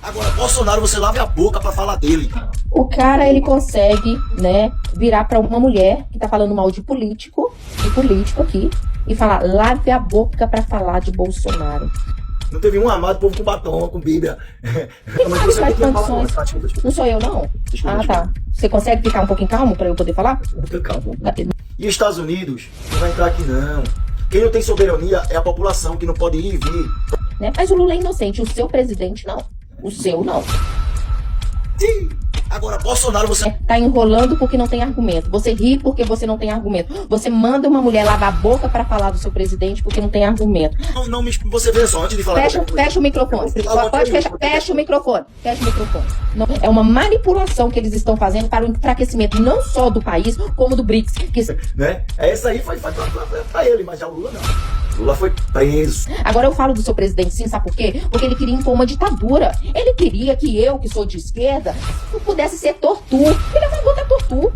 Agora, Bolsonaro, você lave a boca pra falar dele. O cara, ele consegue, né, virar pra uma mulher que tá falando mal de político aqui, e falar, lave a boca pra falar de Bolsonaro. Não teve um amado povo com batom, com bíblia. Mas você faz condições. Não sou eu, não? Tá. Você consegue ficar um pouquinho calmo pra eu poder falar? Calma. E Estados Unidos não vai entrar aqui, não. Quem não tem soberania é a população, que não pode ir e vir. Né? Mas o Lula é inocente, o seu presidente não. O seu não. Sim. Agora, Bolsonaro, você... Tá enrolando porque não tem argumento. Você ri porque você não tem argumento. Você manda uma mulher lavar a boca pra falar do seu presidente porque não tem argumento. Não você vê só, antes de falar... Fecha o microfone. Pode fechar. Fecha o microfone. Não, é uma manipulação que eles estão fazendo para o enfraquecimento não só do país, como do BRICS. Né? Essa aí foi pra ele, mas já o Lula não. Lula foi preso. Agora eu falo do seu presidente sim, sabe por quê? Porque ele queria impor uma ditadura. Ele queria que eu, que sou de esquerda, pudesse ser tortur. Ele é a favor da tortur.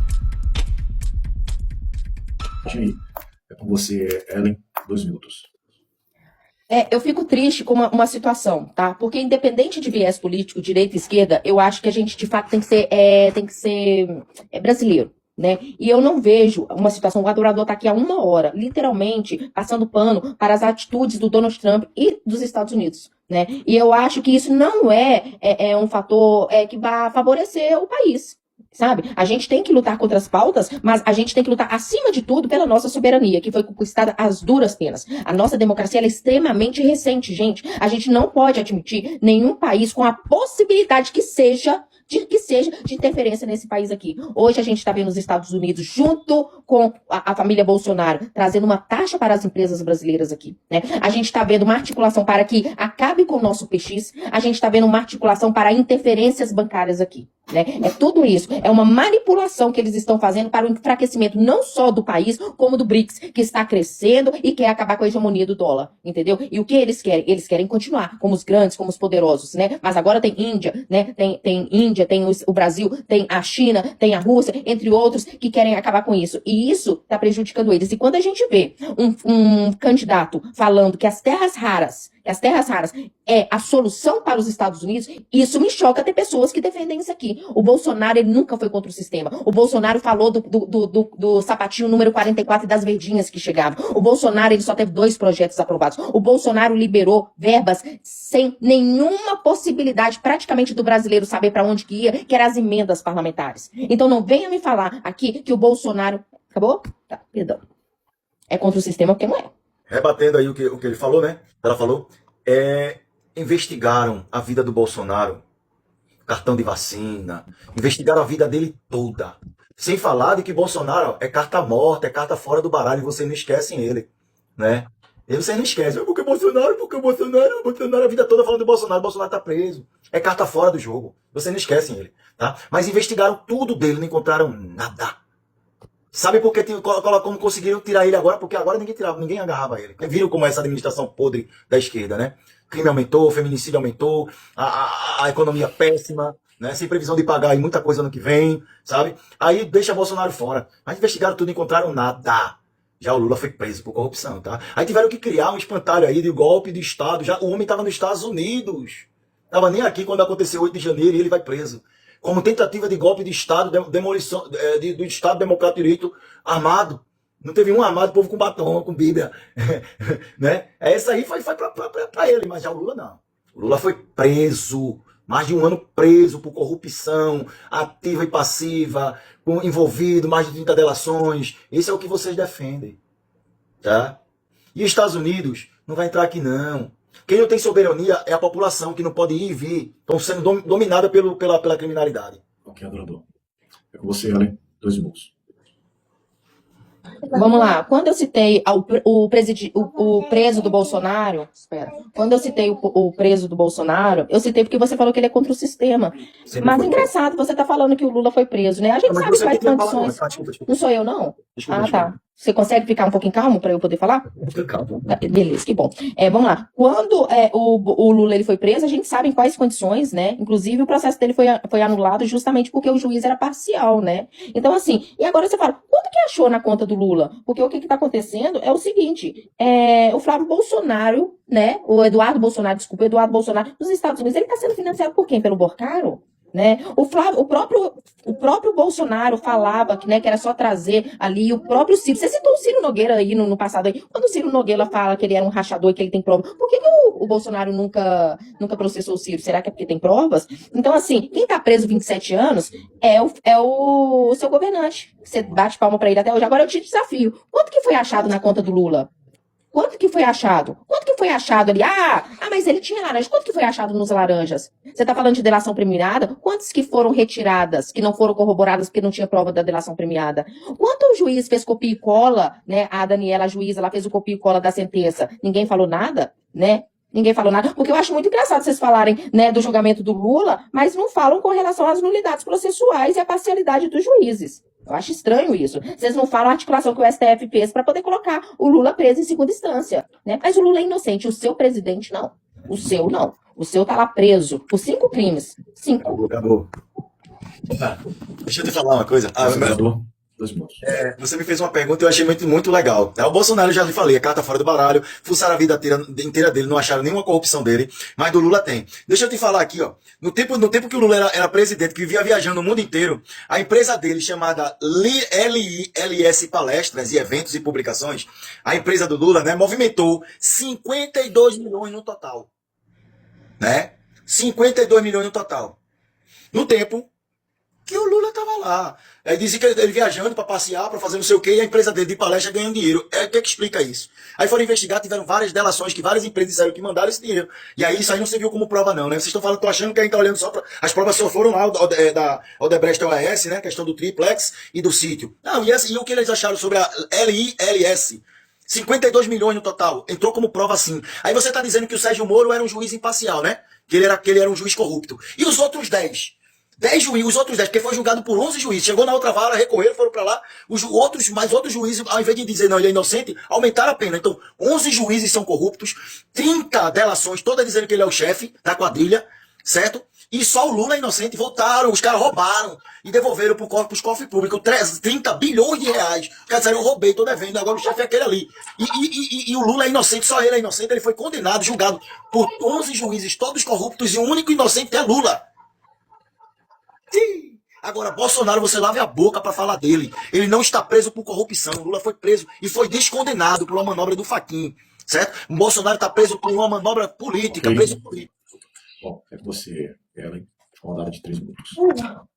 É com você, Ellen, 2 minutos. Eu fico triste com uma situação, tá? Porque independente de viés político, direita e esquerda, eu acho que a gente de fato tem que ser brasileiro. Né? E eu não vejo uma situação, o adorador está aqui há 1 hora, literalmente, passando pano para as atitudes do Donald Trump e dos Estados Unidos. Né? E eu acho que isso não é um fator que vai favorecer o país. Sabe? A gente tem que lutar contra as pautas, mas a gente tem que lutar, acima de tudo, pela nossa soberania, que foi conquistada às duras penas. A nossa democracia ela é extremamente recente, gente. A gente não pode admitir nenhum país com a possibilidade que seja de interferência nesse país aqui. Hoje a gente está vendo os Estados Unidos, junto com a família Bolsonaro, trazendo uma taxa para as empresas brasileiras aqui. Né? A gente está vendo uma articulação para que acabe com o nosso PX, a gente está vendo uma articulação para interferências bancárias aqui. Né? É tudo isso. É uma manipulação que eles estão fazendo para o enfraquecimento não só do país, como do BRICS, que está crescendo e quer acabar com a hegemonia do dólar. Entendeu? E o que eles querem? Eles querem continuar como os grandes, como os poderosos. Né? Mas agora tem Índia, né? Tem Índia, tem o Brasil, tem a China, tem a Rússia, entre outros, que querem acabar com isso. E isso está prejudicando eles. E quando a gente vê um candidato falando que as terras raras é a solução para os Estados Unidos, isso me choca ter pessoas que defendem isso aqui. O Bolsonaro, ele nunca foi contra o sistema. O Bolsonaro falou do sapatinho número 44 e das verdinhas que chegavam. O Bolsonaro, ele só teve 2 projetos aprovados. O Bolsonaro liberou verbas sem nenhuma possibilidade praticamente do brasileiro saber para onde que ia, que eram as emendas parlamentares. Então não venha me falar aqui que o Bolsonaro... Acabou? Tá, perdão. É contra o sistema porque não é. Rebatendo aí o que ele falou, né? Ela falou, investigaram a vida do Bolsonaro, cartão de vacina, investigaram a vida dele toda. Sem falar de que Bolsonaro é carta morta, é carta fora do baralho, e vocês não esquecem ele, né? E vocês não esquecem, porque Bolsonaro, a vida toda falando do Bolsonaro tá preso. É carta fora do jogo, vocês não esquecem ele, tá? Mas investigaram tudo dele, não encontraram nada. Sabe por que como conseguiram tirar ele agora? Porque agora ninguém agarrava ele. Viram como é essa administração podre da esquerda, né? Crime aumentou, o feminicídio aumentou, a economia péssima, né? Sem previsão de pagar e muita coisa ano que vem, sabe? Aí deixa Bolsonaro fora. Mas investigaram tudo e encontraram nada. Já o Lula foi preso por corrupção, tá? Aí tiveram que criar um espantalho aí de golpe de Estado. Já o homem estava nos Estados Unidos. Tava nem aqui quando aconteceu 8 de janeiro e ele vai preso. Como tentativa de golpe de Estado, demolição do Estado Democrático de Direito armado. Não teve um armado, povo com batom, com bíblia. Né? Essa aí foi pra ele, mas já o Lula não. O Lula foi preso, mais de 1 ano preso por corrupção, ativa e passiva, envolvido, mais de 30 delações. Esse é o que vocês defendem. Tá? E os Estados Unidos não vai entrar aqui não. Quem não tem soberania é a população, que não pode ir e vir. Estão sendo dominada pela criminalidade. Ok, adorador. É com você, Ellen, 2 minutos. Vamos lá. Quando eu citei o preso do Bolsonaro... Espera. Quando eu citei o preso do Bolsonaro, eu citei porque você falou que ele é contra o sistema. Mas engraçado, você tá falando que o Lula foi preso, né? A gente sabe que faz condições... Não sou eu, não? Desculpa. Tá. Você consegue ficar um pouquinho calmo para eu poder falar? Calma. Beleza, que bom. Vamos lá. Quando o Lula ele foi preso, a gente sabe em quais condições, né? Inclusive, o processo dele foi anulado justamente porque o juiz era parcial, né? Então, assim, e agora você fala, quanto que achou na conta do Lula? Porque o que está acontecendo é o seguinte, o Flávio Bolsonaro, né? O Eduardo Bolsonaro, desculpa, o Eduardo Bolsonaro, nos Estados Unidos, ele está sendo financiado por quem? Pelo Borcaro? Né? O próprio Bolsonaro falava que, né, que era só trazer ali o próprio Ciro. Você citou o Ciro Nogueira aí no passado aí. Quando o Ciro Nogueira fala que ele era um rachador e que ele tem prova, por que o Bolsonaro nunca processou o Ciro? Será que é porque tem provas? Então, assim, quem tá preso 27 anos é o seu governante. Você bate palma pra ele até hoje. Agora eu te desafio. Quanto que foi achado na conta do Lula? Quanto que foi achado? Quanto que foi achado ali? Mas ele tinha laranja. Quanto que foi achado nos laranjas? Você está falando de delação premiada? Quantas que foram retiradas, que não foram corroboradas porque não tinha prova da delação premiada? Quanto o juiz fez copia e cola, né? A Daniela, a juíza, ela fez o copia e cola da sentença. Ninguém falou nada, né? Ninguém falou nada, porque eu acho muito engraçado vocês falarem, né, do julgamento do Lula, mas não falam com relação às nulidades processuais e à parcialidade dos juízes. Eu acho estranho isso. Vocês não falam a articulação que o STF fez para poder colocar o Lula preso em segunda instância, né? Mas o Lula é inocente, o seu presidente não. O seu não. O seu tá lá preso por 5 crimes. 5. Acabou. Deixa eu te falar uma coisa. Vereador, 2 minutos. Você me fez uma pergunta e eu achei muito legal. O Bolsonaro, eu já lhe falei, é carta fora do baralho, fuçaram a vida inteira dele, não acharam nenhuma corrupção dele, mas do Lula tem. Deixa eu te falar aqui, ó. No tempo que o Lula era presidente, que vivia viajando o mundo inteiro, a empresa dele, chamada LIS Palestras e Eventos e Publicações, a empresa do Lula, né, movimentou 52 milhões no total. Né? 52 milhões no total. No tempo que o Lula estava lá. Aí dizia que ele viajando para passear, para fazer não sei o quê, e a empresa dele de palestra ganhando dinheiro. O que explica isso? Aí foram investigar, tiveram várias delações que várias empresas disseram que mandaram esse dinheiro. E aí isso aí não serviu como prova não, né? Vocês estão falando, tô achando que a gente tá olhando só para... As provas só foram lá, da Odebrecht OAS, né? Questão do triplex e do sítio. Não, e o que eles acharam sobre a LILS? 52 milhões no total. Entrou como prova sim. Aí você tá dizendo que o Sérgio Moro era um juiz imparcial, né? Que ele era um juiz corrupto. E os outros 10? 10 juízes, os outros 10, porque foi julgado por 11 juízes. Chegou na outra vara, recorreram, foram para lá. Outros juízes, ao invés de dizer não, ele é inocente, aumentaram a pena. Então, 11 juízes são corruptos, 30 delações, todas dizendo que ele é o chefe da quadrilha, certo? E só o Lula é inocente. Voltaram, os caras roubaram e devolveram para os cofres públicos 30 bilhões de reais. Os caras disseram, eu roubei, tô devendo, agora o chefe é aquele ali. E o Lula é inocente, só ele é inocente. Ele foi condenado, julgado por 11 juízes, todos corruptos, e o único inocente é Lula. Sim. Agora, Bolsonaro, você lave a boca para falar dele. Ele não está preso por corrupção. O Lula foi preso e foi descondenado por uma manobra do Fachin, certo? O Bolsonaro está preso por uma manobra política, Ok. preso por... Bom, é com você, Ellen, com rodada de 3 minutos.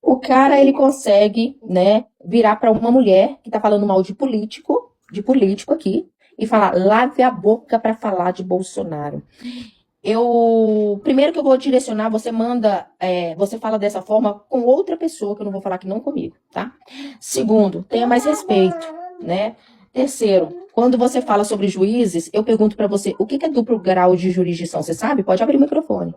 O cara, ele consegue, né, virar para uma mulher que tá falando mal de político aqui, e falar, lave a boca para falar de Bolsonaro. Primeiro que eu vou direcionar, você fala dessa forma com outra pessoa, que eu não vou falar que não comigo, tá? Segundo, tenha mais respeito, né? Terceiro, quando você fala sobre juízes, eu pergunto para você, o que é duplo grau de jurisdição? Você sabe? Pode abrir o microfone.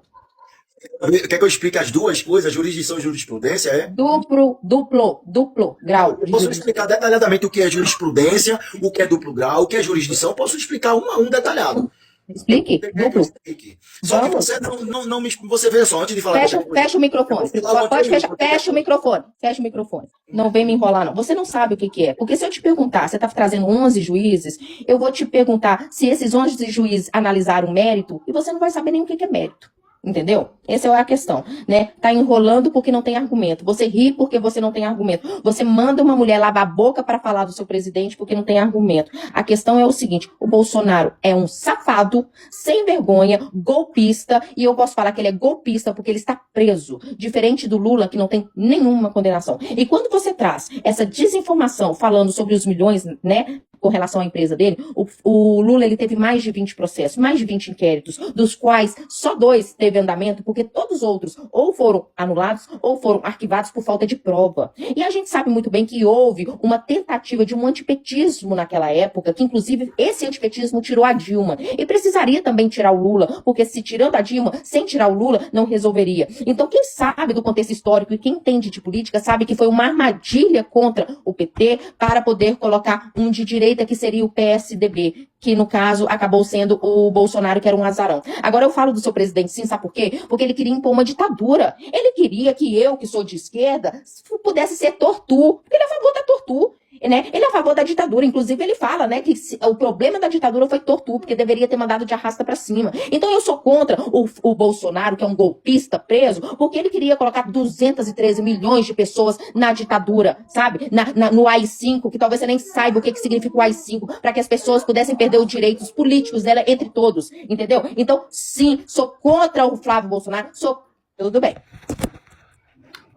Quer que eu explique as duas coisas, jurisdição e jurisprudência? Duplo grau de Posso jurisdição. explicar detalhadamente o que é jurisprudência, o que é duplo grau, o que é jurisdição? Posso explicar um a um detalhado. Explique, Quer que eu duplo. explique? Só que Vamos. você não me... Você veja só, antes de falar... Fecha o microfone. Pode fechar. Fecha o microfone. Fecha o microfone. Não vem me enrolar, não. Você não sabe o que é. Porque se eu te perguntar, você está trazendo 11 juízes, eu vou te perguntar se esses 11 juízes analisaram mérito, e você não vai saber nem o que é mérito. Entendeu? Essa é a questão, né? Tá enrolando porque não tem argumento. Você ri porque você não tem argumento. Você manda uma mulher lavar a boca para falar do seu presidente porque não tem argumento. A questão é o seguinte, o Bolsonaro é um safado, sem vergonha, golpista, e eu posso falar que ele é golpista porque ele está preso, diferente do Lula, que não tem nenhuma condenação. E quando você traz essa desinformação falando sobre os milhões, né, com relação à empresa dele, o Lula, ele teve mais de 20 processos, mais de 20 inquéritos, dos quais só 2 teve andamento, porque todos os outros ou foram anulados ou foram arquivados por falta de prova. E a gente sabe muito bem que houve uma tentativa de um antipetismo naquela época, que inclusive esse antipetismo tirou a Dilma. E precisaria também tirar o Lula, porque se tirando a Dilma, sem tirar o Lula, não resolveria. Então quem sabe do contexto histórico e quem entende de política sabe que foi uma armadilha contra o PT para poder colocar um de direita direita, que seria o PSDB, que no caso acabou sendo o Bolsonaro, que era um azarão. Agora eu falo do seu presidente sim, sabe por quê? Porque ele queria impor uma ditadura. Ele queria que eu, que sou de esquerda, pudesse ser tortur, porque ele é a favor da tortur. Né? Ele é a favor da ditadura, inclusive ele fala, né, que o problema da ditadura foi tortura, porque deveria ter mandado de arrasta pra cima. Então eu sou contra o Bolsonaro, que é um golpista preso, porque ele queria colocar 213 milhões de pessoas na ditadura, sabe? No AI-5, que talvez você nem saiba o que significa o AI-5, para que as pessoas pudessem perder os direitos políticos dela entre todos, entendeu? Então, sim, sou contra o Flávio Bolsonaro, sou... Tudo bem.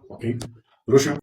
Ok? Bruxa?